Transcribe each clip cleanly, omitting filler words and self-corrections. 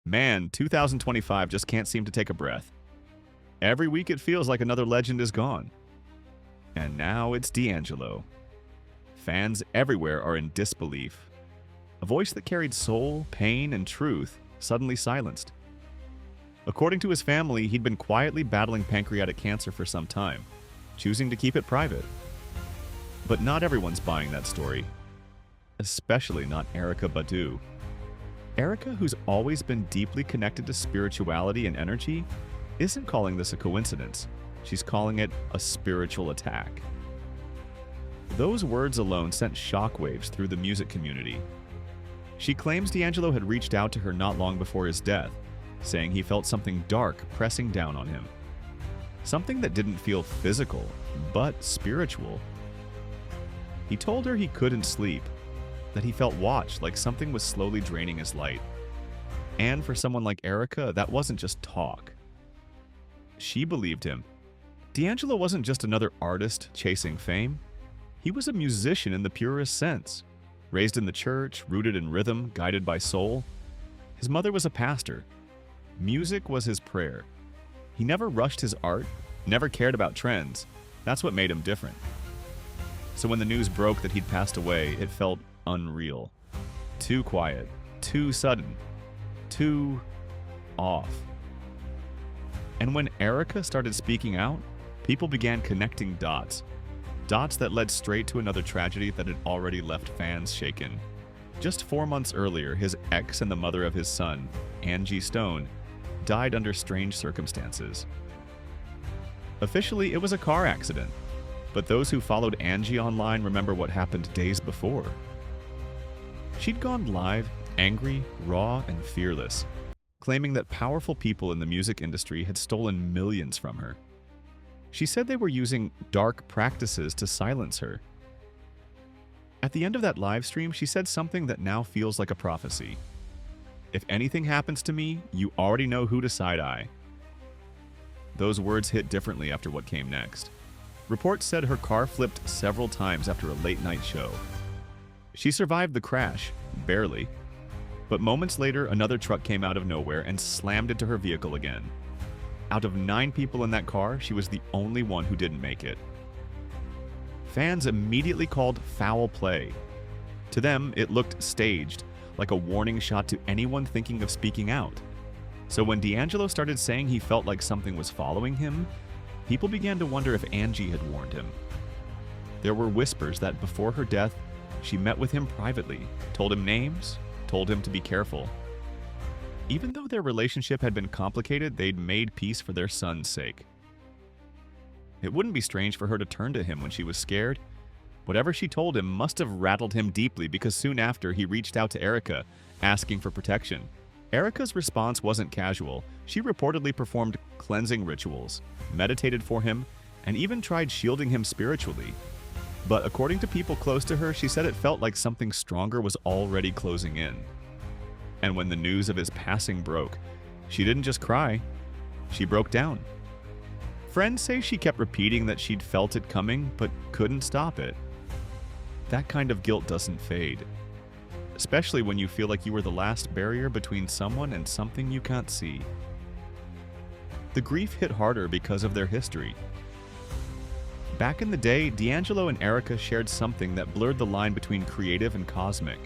Man, 2025 just can't seem to take a breath. Every week it feels like another legend is gone. And now it's D'Angelo. Fans everywhere are in disbelief. A voice that carried soul, pain, and truth suddenly silenced. According to his family, he'd been quietly battling pancreatic cancer for some time, choosing to keep it private. But not everyone's buying that story. Especially not Erykah Badu. Erykah, who's always been deeply connected to spirituality and energy, isn't calling this a coincidence. She's calling it a spiritual attack. Those words alone sent shockwaves through the music community. She claims D'Angelo had reached out to her not long before his death, saying he felt something dark pressing down on him. Something that didn't feel physical, but spiritual. He told her he couldn't sleep, that he felt watched, like something was slowly draining his light. And for someone like Erykah, that wasn't just talk. She believed him. D'Angelo wasn't just another artist chasing fame. He was a musician in the purest sense. Raised in the church, rooted in rhythm, guided by soul. His mother was a pastor. Music was his prayer. He never rushed his art, never cared about trends. That's what made him different. So when the news broke that he'd passed away, it felt unreal. Too quiet, too sudden, too off. And when Erykah started speaking out, people began connecting dots. Dots that led straight to another tragedy that had already left fans shaken. Just 4 months earlier, his ex and the mother of his son, Angie Stone, died under strange circumstances. Officially, it was a car accident, but those who followed Angie online remember what happened days before. She'd gone live, angry, raw, and fearless, claiming that powerful people in the music industry had stolen millions from her. She said they were using dark practices to silence her. At the end of that live stream, she said something that now feels like a prophecy. If anything happens to me, you already know who to side-eye. Those words hit differently after what came next. Reports said her car flipped several times after a late-night show. She survived the crash, barely. But moments later, another truck came out of nowhere and slammed into her vehicle again. Out of 9 people in that car, she was the only one who didn't make it. Fans immediately called foul play. To them, it looked staged, like a warning shot to anyone thinking of speaking out. So when D'Angelo started saying he felt like something was following him, people began to wonder if Angie had warned him. There were whispers that before her death, she met with him privately, told him names, told him to be careful. Even though their relationship had been complicated, they'd made peace for their son's sake. It wouldn't be strange for her to turn to him when she was scared. Whatever she told him must have rattled him deeply because soon after he reached out to Erykah, asking for protection. Erykah's response wasn't casual. She reportedly performed cleansing rituals, meditated for him, and even tried shielding him spiritually. But according to people close to her, she said it felt like something stronger was already closing in. And when the news of his passing broke, she didn't just cry, she broke down. Friends say she kept repeating that she'd felt it coming, but couldn't stop it. That kind of guilt doesn't fade, especially when you feel like you were the last barrier between someone and something you can't see. The grief hit harder because of their history. Back in the day, D'Angelo and Erykah shared something that blurred the line between creative and cosmic.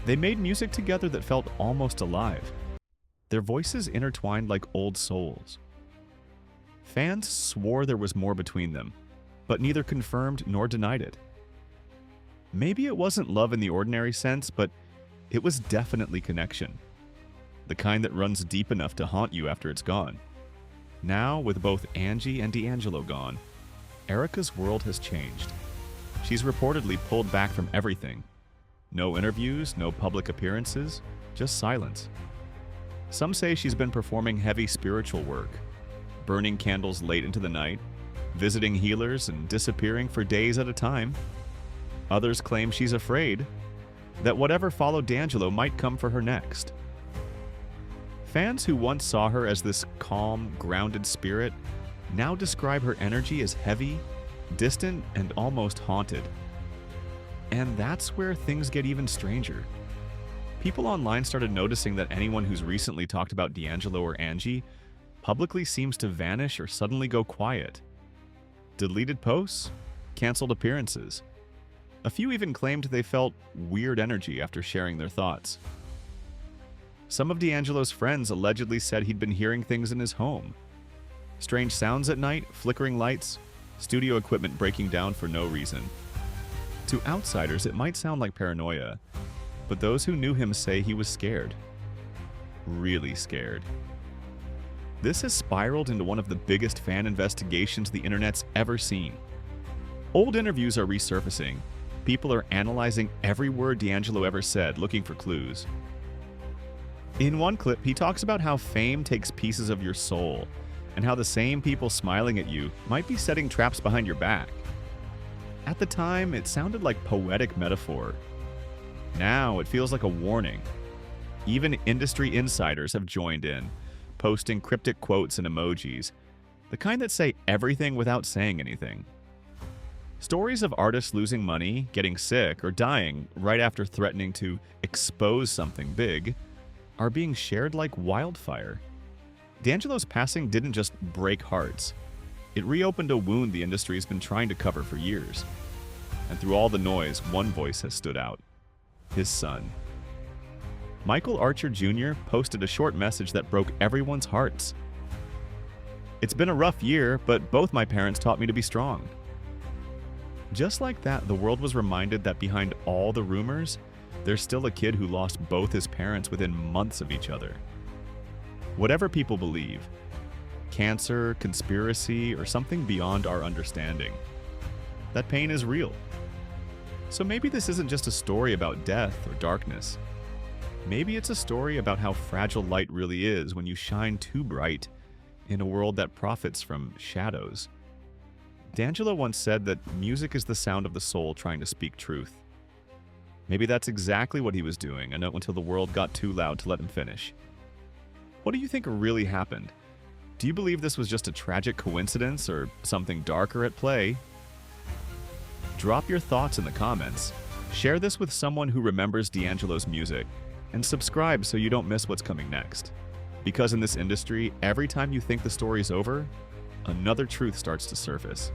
They made music together that felt almost alive. Their voices intertwined like old souls. Fans swore there was more between them, but neither confirmed nor denied it. Maybe it wasn't love in the ordinary sense, but it was definitely connection. The kind that runs deep enough to haunt you after it's gone. Now, with both Angie and D'Angelo gone, Erykah's world has changed. She's reportedly pulled back from everything. No interviews, no public appearances, just silence. Some say she's been performing heavy spiritual work, burning candles late into the night, visiting healers, and disappearing for days at a time. Others claim she's afraid that whatever followed D'Angelo might come for her next. Fans who once saw her as this calm, grounded spirit now describe her energy as heavy, distant, and almost haunted. And that's where things get even stranger. People online started noticing that anyone who's recently talked about D'Angelo or Angie publicly seems to vanish or suddenly go quiet. Deleted posts, canceled appearances. A few even claimed they felt weird energy after sharing their thoughts. Some of D'Angelo's friends allegedly said he'd been hearing things in his home. Strange sounds at night, flickering lights, studio equipment breaking down for no reason. To outsiders, it might sound like paranoia, but those who knew him say he was scared. Really scared. This has spiraled into one of the biggest fan investigations the internet's ever seen. Old interviews are resurfacing. People are analyzing every word D'Angelo ever said, looking for clues. In one clip, he talks about how fame takes pieces of your soul, and how the same people smiling at you might be setting traps behind your back. At the time, it sounded like poetic metaphor. Now, it feels like a warning. Even industry insiders have joined in, posting cryptic quotes and emojis, the kind that say everything without saying anything. Stories of artists losing money, getting sick, or dying right after threatening to expose something big are being shared like wildfire. D'Angelo's passing didn't just break hearts. It reopened a wound the industry has been trying to cover for years. And through all the noise, one voice has stood out: his son. Michael Archer Jr. posted a short message that broke everyone's hearts. "It's been a rough year, but both my parents taught me to be strong." Just like that, the world was reminded that behind all the rumors, there's still a kid who lost both his parents within months of each other. Whatever people believe, cancer, conspiracy, or something beyond our understanding, that pain is real. So maybe this isn't just a story about death or darkness. Maybe it's a story about how fragile light really is when you shine too bright in a world that profits from shadows. D'Angelo once said that music is the sound of the soul trying to speak truth. Maybe that's exactly what he was doing, until the world got too loud to let him finish. What do you think really happened? Do you believe this was just a tragic coincidence or something darker at play? Drop your thoughts in the comments. Share this with someone who remembers D'Angelo's music, and subscribe so you don't miss what's coming next. Because in this industry, every time you think the story's over, another truth starts to surface.